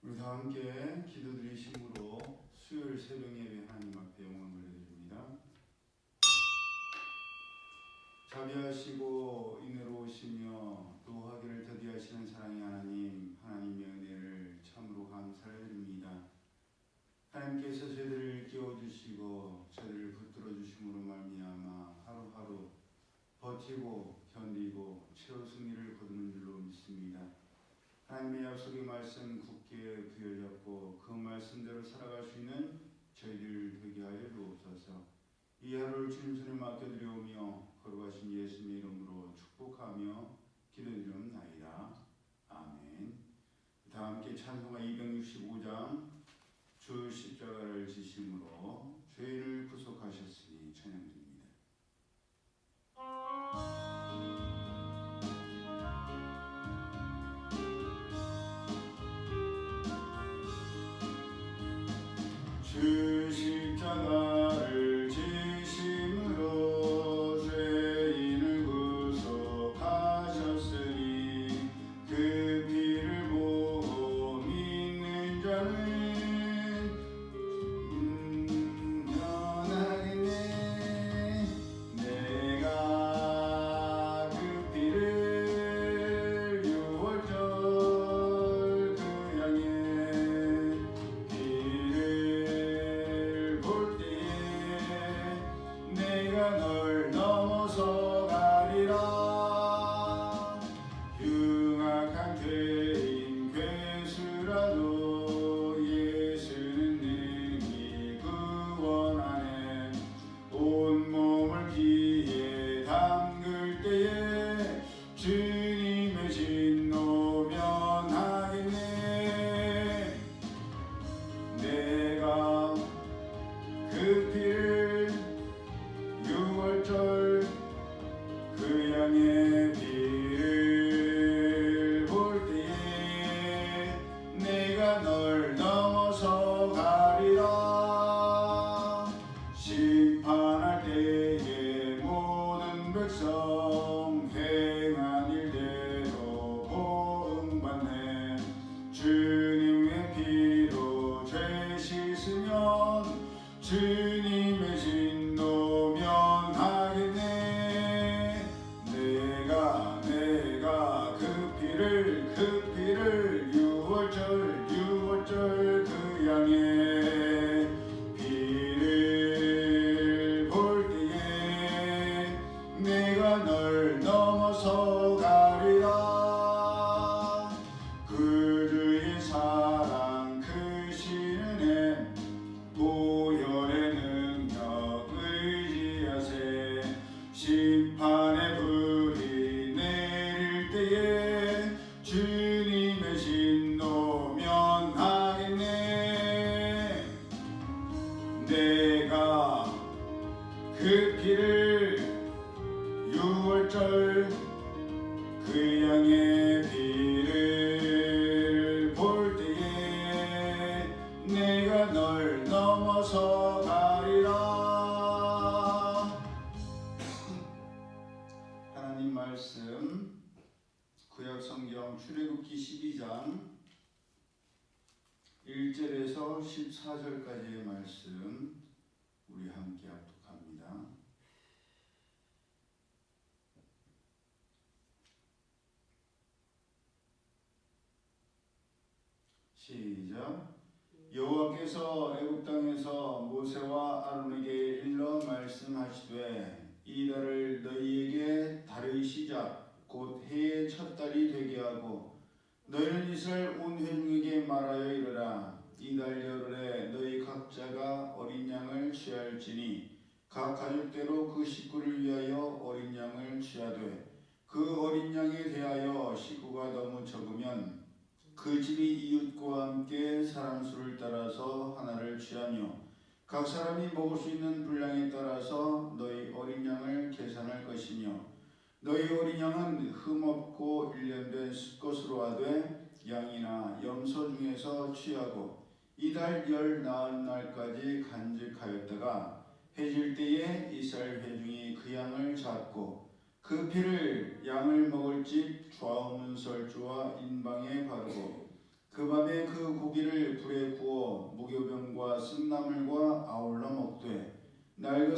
우리 다 함께 기도드리심으로 수요일 새벽 예배 하나님 앞에 영광을 올려드립니다. 자비하시고 인애로우시며 또 하기를 더디하시는 사랑의 하나님, 하나님의 은혜를 참으로 감사드립니다. 하나님께서 저희들을 깨워주시고 저희들을 붙들어 주심으로 말미암아 하루하루 버티고 견디고 최후 승리를 거두는 줄로 믿습니다. 하나님의 약속의 말씀 굳게 부여잡고 그 말씀대로 살아갈 수 있는 저희들 되게 하여 주옵소서. 이 하루를 주님 손에 맡겨드려오며 거룩하신 예수님의 이름으로 축복하며 기도드리옵나이다. 아멘. 다 함께 찬송가 265장 주 십자가를 지심으로 죄인을 구속하셨으니 찬양드립니다. 주 십자가를 지심으로 죄인을 구속하셨으니 그 피를 보고 믿는 자는 면하겠네. 내가 그 피를 유월절 그 양의 내가 널 넘어서 가리라. 흉악한 죄인 괴수라도 예수는 능히 구원하네. 온몸을 피에 담글 때에 주님의 진노 면하겠네. 내가 그 피를 유월절 그 양의 피를 볼 때에 내가 널 넘어서 가리라. 심판할 때에 모든 백성 행한 일대로 보응받네. 주님의 피로 죄 씻으면 주님의 진노 면하겠네. 내가 그 피를 유월절 그 양의 피를 볼 때에 내가 널 넘어서 가리라. 그 주의 사랑 크신 은혜 보혈의 능력 의지하세. 심판의 불이 내릴 때에 주님의 진노 면하겠네. 내가 그 피를 유월절 그 양의 피를 볼 때에 내가 널 넘어서 가리라. 하나님 말씀 구약성경 출애굽기 12장 1절에서 14절까지의 말씀 우리 함께 합독합니다. 시작. 여호와께서 애굽 땅에서 모세와 아론에게 일러 말씀하시되 이 달을 너희에게 달의 시작 곧 해의 첫 달이 되게 하고 너희는 이스라엘 온 회중에게 말하여 이르라. 이 달 열흘에 너희 각자가 어린 양을 취할지니 각 가족대로 그 식구를 위하여 어린 양을 취하되 그 어린 양에 대하여 식구가 너무 적으면 그 집이 이웃과 함께 사람 수를 따라서 하나를 취하며 각 사람이 먹을 수 있는 분량에 따라서 너희 어린 양을 계산할 것이며 너희 어린 양은 흠없고 일련된 숫것으로 하되 양이나 염소 중에서 취하고 이달 열 나흔 날까지 간직하였다가 해질 때에 이스라엘 회중이 그 양을 잡고 그 피를 양을 먹을 집 좌우문설주와 인방에 바르고 그 밤에 그 고기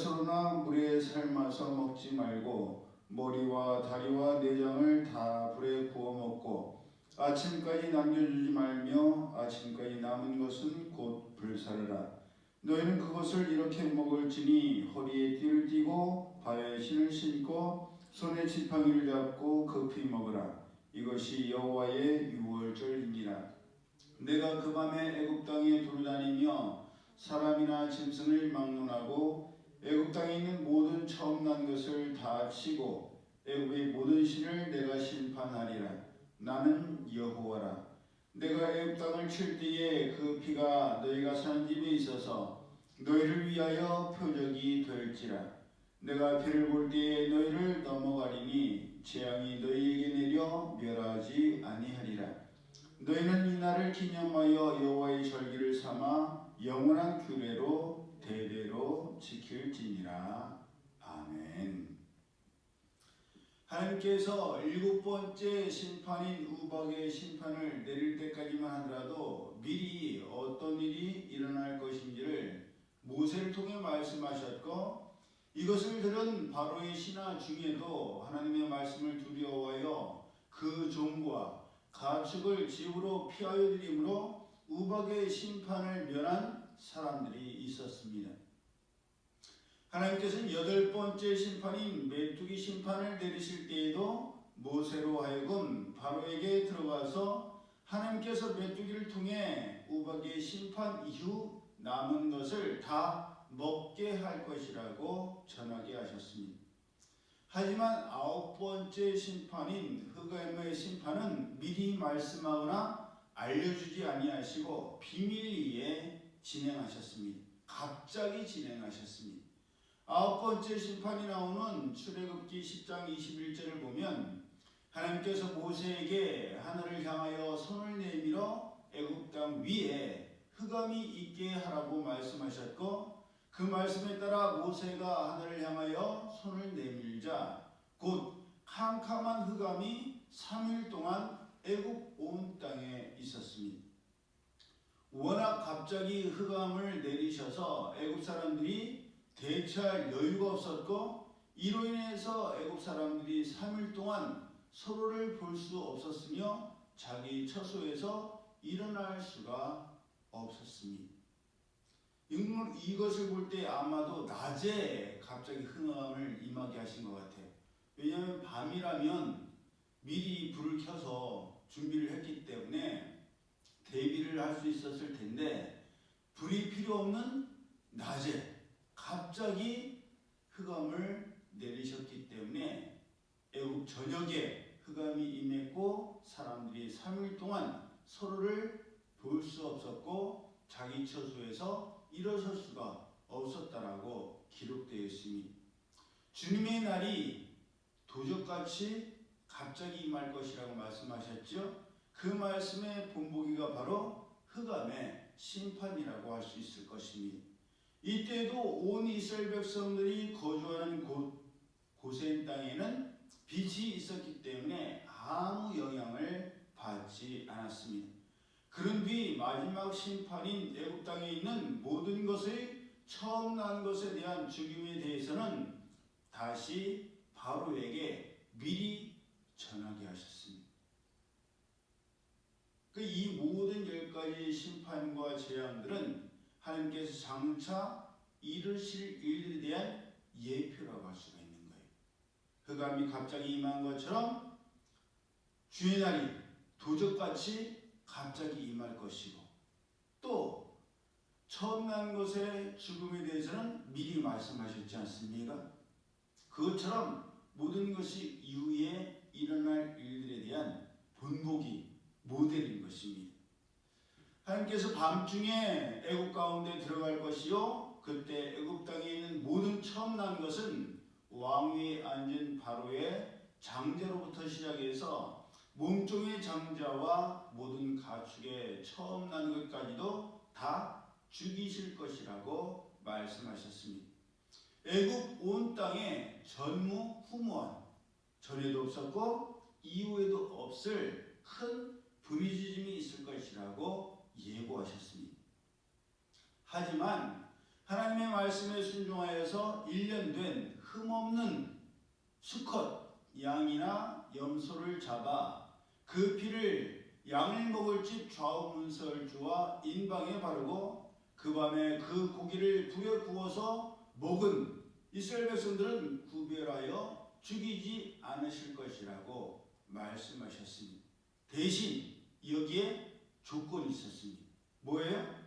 것으로나 물에 삶아서 먹지 말고 머리와 다리와 내장을 다 불에 구워 먹고 아침까지 남겨주지 말며 아침까지 남은 것은 곧 불사르라. 너희는 그것을 이렇게 먹을지니 허리에 띠를 띠고 발에 신을 신고 손에 지팡이를 잡고 급히 먹으라. 이것이 여호와의 유월절이니라. 내가 그 밤에 애굽 땅에 두루다니며 사람이나 짐승을 막론하고 애굽 땅에 있는 모든 처음 난 것을 다 치고 애굽의 모든 신을 내가 심판하리라. 나는 여호와라. 내가 애굽 땅을 칠 때에 그 피가 너희가 사는 집에 있어서 너희를 위하여 표적이 될지라. 내가 피를 볼 때에 너희를 넘어가리니 재앙이 너희에게 내려 멸하지 아니하리라. 너희는 이 날을 기념하여 여호와의 절기를 삼아 영원한 규례로 대대로 지킬지니라. 아멘. 하나님께서 7번째 심판인 우박의 심판을 내릴 때까지만 하더라도 미리 어떤 일이 일어날 것인지를 모세를 통해 말씀하셨고, 이것을 들은 바로의 신하 중에도 하나님의 말씀을 두려워하여 그 종과 가축을 집으로 피하여 들이므로 우박의 심판을 면한 사람들이 있었습니다. 하나님께서는 8번째 심판인 메뚜기 심판을 내리실 때에도 모세로 하여금 바로에게 들어가서 하나님께서 메뚜기를 통해 우박의 심판 이후 남은 것을 다 먹게 할 것이라고 전하게 하셨습니다. 하지만 9번째 심판인 흑암의 심판은 미리 말씀하거나 알려주지 아니하시고 비밀리에 진행하셨습니다. 갑자기 진행하셨습니다. 9번째 심판이 나오는 출애굽기 10장 21절을 보면 하나님께서 모세에게 하늘을 향하여 손을 내밀어 애굽 땅 위에 흑암이 있게 하라고 말씀하셨고, 그 말씀에 따라 모세가 하늘을 향하여 손을 내밀자 곧 캄캄한 흑암이 3일 동안 애굽 온 땅에 있었습니다. 워낙 갑자기 흑암을 내리셔서 애굽 사람들이 대처할 여유가 없었고, 이로 인해서 애굽 사람들이 3일 동안 서로를 볼 수 없었으며 자기 처소에서 일어날 수가 없었습니다. 이것을 볼 때 아마도 낮에 갑자기 흑암을 임하게 하신 것 같아요. 왜냐하면 밤이라면 미리 불을 켜서 준비를 했기 때문에 대비를 할 수 있었을 텐데, 불이 필요 없는 낮에 갑자기 흑암을 내리셨기 때문에 애굽 전역에 흑암이 임했고 사람들이 3일 동안 서로를 볼 수 없었고 자기 처소에서 일어설 수가 없었다라고 기록되어 있습니다. 주님의 날이 도적같이 갑자기 임할 것이라고 말씀하셨죠. 그 말씀의 본보기가 바로 흑암의 심판이라고 할 수 있을 것입니다. 이때도 온 이스라엘 백성들이 거주하는 고센 땅에는 빛이 있었기 때문에 아무 영향을 받지 않았습니다. 그런 뒤 마지막 심판인 애굽 땅에 있는 모든 것의 처음 난 것에 대한 죽임에 대해서는 다시 바로에게 미리 전하게 하셨습니다. 이 모든 10가지 심판과 재앙들은 하나님께서 장차 이루실 일들에 대한 예표라고 할 수가 있는 거예요. 흑암이 갑자기 임한 것처럼 주의 날이 도적같이 갑자기 임할 것이고, 또 처음 난 것의 죽음에 대해서는 미리 말씀하셨지 않습니까? 그것처럼 모든 것이 이후에 일어날 일들에 대한 본보기, 모델인 것입니다. 하나님께서 밤중에 애굽 가운데 들어갈 것이요, 그때 애굽 땅에 있는 모든 처음 난 것은 왕위에 앉은 바로의 장자로부터 시작해서 몸종의 장자와 모든 가축의 처음 난 것까지도 다 죽이실 것이라고 말씀하셨습니다. 애굽 온 땅에 전무후무한, 전에도 없었고 이후에도 없을 큰 부르짖음이 있을 것이라고 예고하셨습니다. 하지만 하나님의 말씀에 순종하여서 1년 된 흠없는 수컷 양이나 염소를 잡아 그 피를 양을 먹을 집 좌우 문설주와 인방에 바르고 그 밤에 그 고기를 불에 구워서 먹은 이스라엘 백성들은 구별하여 죽이지 않으실 것이라고 말씀하셨습니다. 대신 여기에 조건이 있었습니다. 뭐예요?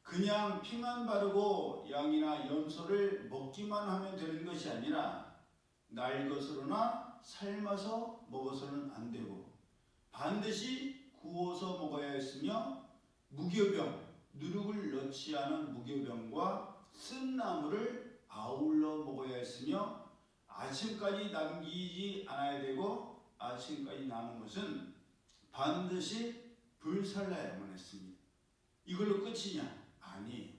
그냥 피만 바르고 양이나 염소를 먹기만 하면 되는 것이 아니라 날 것으로나 삶아서 먹어서는 안 되고 반드시 구워서 먹어야 했으며 무교병, 누룩을 넣지 않은 무교병과 쓴 나물을 아울러 먹어야 했으며 아침까지 남기지 않아야 되고 아침까지 남은 것은 반드시 불살라야만 했습니다. 이걸로 끝이냐? 아니에요.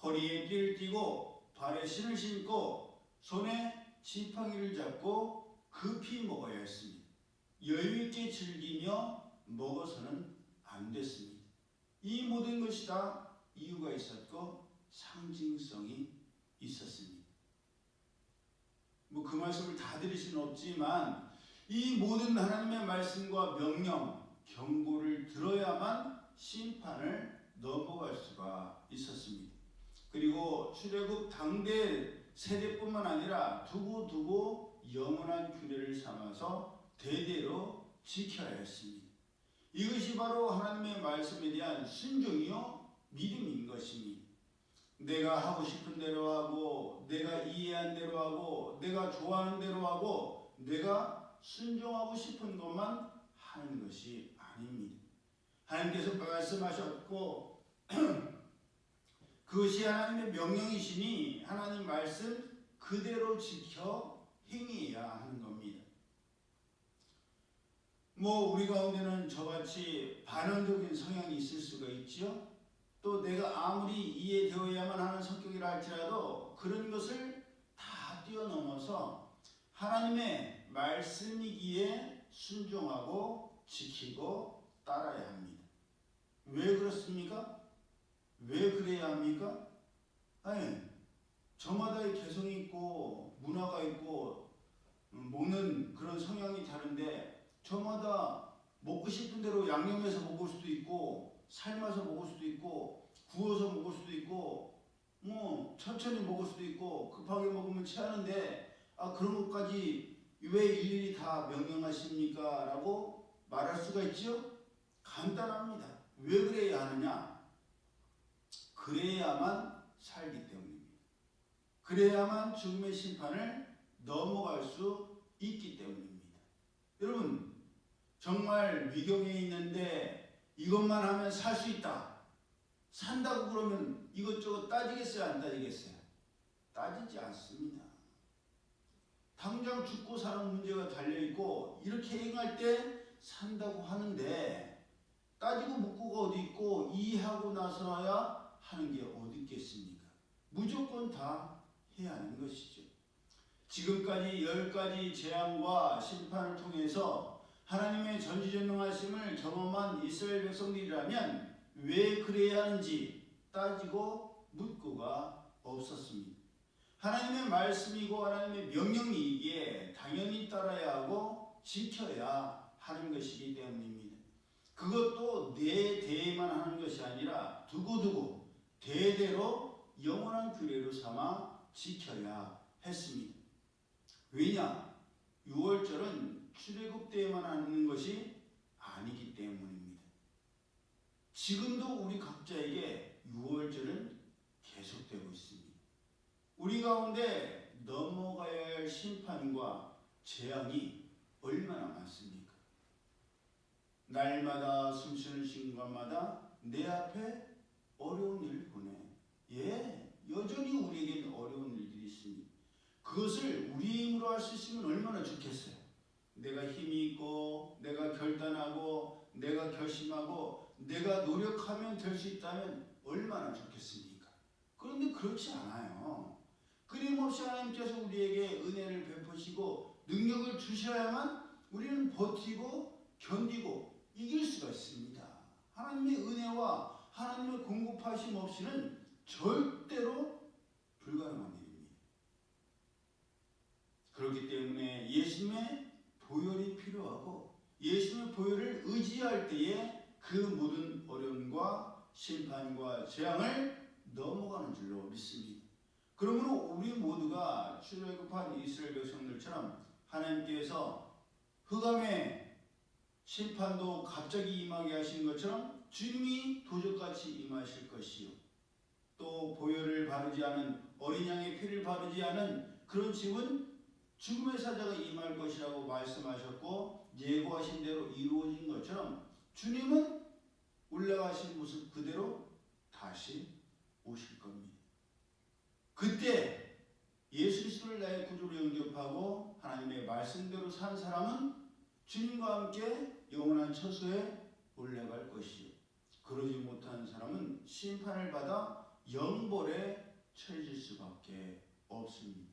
허리에 띠를 띠고 발에 신을 신고 손에 지팡이를 잡고 급히 먹어야 했습니다. 여유있게 즐기며 먹어서는 안 됐습니다. 이 모든 것이 다 이유가 있었고 상징성이 있었습니다. 그 말씀을 다 드릴 수는 없지만 이 모든 하나님의 말씀과 명령, 경고를 들어야만 심판을 넘어갈 수가 있었습니다. 그리고 출애굽 당대 세대뿐만 아니라 두고두고 영원한 규례를 삼아서 대대로 지켜야 했습니다. 이것이 바로 하나님의 말씀에 대한 순종이요 믿음인 것입니다. 내가 하고 싶은 대로 하고 내가 이해한 대로 하고 내가 좋아하는 대로 하고 내가 순종하고 싶은 것만 하는 것이 아닙니다. 하나님께서 말씀하셨고 그것이 하나님의 명령이시니 하나님 말씀 그대로 지켜 행해야 하는 겁니다. 우리 가운데는 저같이 반응적인 성향이 있을 수가 있죠. 또 내가 아무리 이해되어야만 하는 성격이라 할지라도 그런 것을 다 뛰어넘어서 하나님의 말씀이기에 순종하고 지키고 따라야 합니다. 왜 그렇습니까? 왜 그래야 합니까? 아니, 저마다의 개성이 있고 문화가 있고 먹는 그런 성향이 다른데 저마다 먹고 싶은 대로 양념해서 먹을 수도 있고 삶아서 먹을 수도 있고 구워서 먹을 수도 있고 천천히 먹을 수도 있고 급하게 먹으면 체하는데 그런 것까지 왜 일일이 다 명령하십니까? 라고 말할 수가 있죠? 간단합니다. 왜 그래야 하느냐? 그래야만 살기 때문입니다. 그래야만 죽음의 심판을 넘어갈 수 있기 때문입니다. 여러분, 정말 위경에 있는데 이것만 하면 살 수 있다. 산다고 그러면 이것저것 따지겠어요? 안 따지겠어요? 따지지 않습니다. 당장 죽고 사는 문제가 달려있고 이렇게 행할 때 산다고 하는데 따지고 묻고가 어디 있고 이해하고 나서야 하는 게 어디 있겠습니까? 무조건 다 해야 하는 것이죠. 지금까지 10가지 재앙과 심판을 통해서 하나님의 전지전능하심을 경험한 이스라엘 백성들이라면 왜 그래야 하는지 따지고 묻고가 없었습니다. 하나님의 말씀이고 하나님의 명령이기에 당연히 따라야 하고 지켜야 하는 것이기 때문입니다. 그것도 내 대에만 하는 것이 아니라 두고두고 대대로 영원한 규례로 삼아 지켜야 했습니다. 왜냐? 6월절은 출애굽 때에만 하는 것이 아니기 때문입니다. 지금도 우리 각자에게 6월절은 계속되고 있습니다. 우리 가운데 넘어가야 할 심판과 재앙이 얼마나 많습니까? 날마다 숨쉬는 순간마다 내 앞에 어려운 일을 보내. 여전히 우리에게는 어려운 일들이 있습니다. 그것을 우리의 힘으로 할 수 있으면 얼마나 좋겠어요. 내가 힘이 있고 내가 결단하고 내가 결심하고 내가 노력하면 될 수 있다면 얼마나 좋겠습니까? 그런데 그렇지 않아요. 끊임없이 하나님께서 우리에게 은혜를 베푸시고 능력을 주셔야만 우리는 버티고 견디고 이길 수가 있습니다. 하나님의 은혜와 하나님의 공급하심 없이는 절대로 불가능한 일입니다. 그렇기 때문에 예수님의 보혈이 필요하고 예수님의 보혈을 의지할 때에 그 모든 어려움과 심판과 재앙을 넘어가는 줄로 믿습니다. 그러므로 우리 모두가 출애굽한 이스라엘 백성들처럼 하나님께서 흑암의 심판도 갑자기 임하게 하신 것처럼 주님이 도적같이 임하실 것이요, 또 보혈을 바르지 않은 어린 양의 피를 바르지 않은 그런 집은 죽음의 사자가 임할 것이라고 말씀하셨고 예고하신 대로 이루어진 것처럼 주님은 올라가신 모습 그대로 다시 오실 겁니다. 그때 예수 그리스도를 나의 구주로 영접하고 하나님의 말씀대로 산 사람은 주님과 함께 영원한 처소에 올라갈 것이요, 그러지 못한 사람은 심판을 받아 영벌에 처해질 수밖에 없습니다.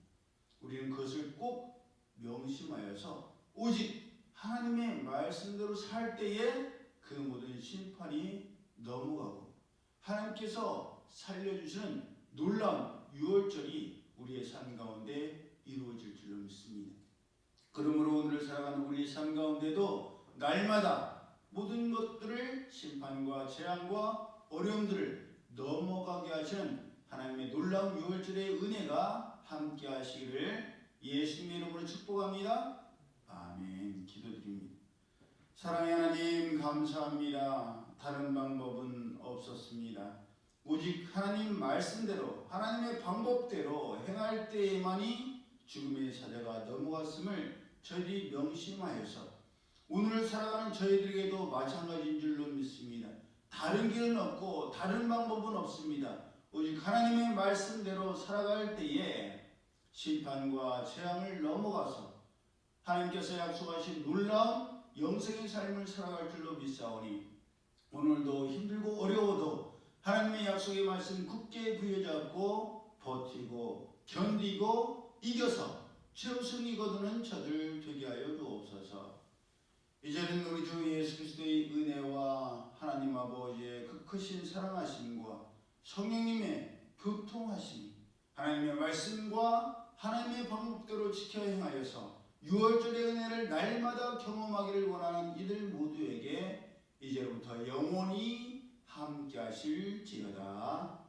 우리는 그것을 꼭 명심하여서 오직 하나님의 말씀대로 살 때에 그 모든 심판이 넘어가고 하나님께서 살려주시는 놀라운 유월절이 우리의 삶 가운데 이루어질 줄로 믿습니다. 그러므로 오늘 살아가는 우리의 삶 가운데도 날마다 모든 것들을 심판과 재앙과 어려움들을 넘어가게 하시는 하나님의 놀라운 유월절의 은혜가 함께 하시기를 예수님의 이름으로 축복합니다. 아멘. 기도드립니다. 사랑의 하나님 감사합니다. 다른 방법은 없었습니다. 오직 하나님 말씀대로 하나님의 방법대로 행할 때에만이 죽음의 사자가 넘어갔음을 저희들이 명심하여서 오늘 살아가는 저희들에게도 마찬가지인 줄로 믿습니다. 다른 길은 없고 다른 방법은 없습니다. 오직 하나님의 말씀대로 살아갈 때에 심판과 재앙을 넘어가서 하나님께서 약속하신 놀라운 영생의 삶을 살아갈 줄로 믿사오니 오늘도 힘들고 어려워도 하나님의 약속의 말씀 굳게 부여잡고 버티고 견디고 이겨서 최우승이 거두는 저들 되게 하여 주옵소서. 이제는 우리 주 예수 그리스도의 은혜와 하나님 아버지의 그 크신 사랑하심과 성령님의 교통하심이 하나님의 말씀과 하나님의 방법대로 지켜 행하여서 유월절의 은혜를 날마다 경험하기를 원하는 이들 모두에게 이제부터 영원히 함께 하실지어다.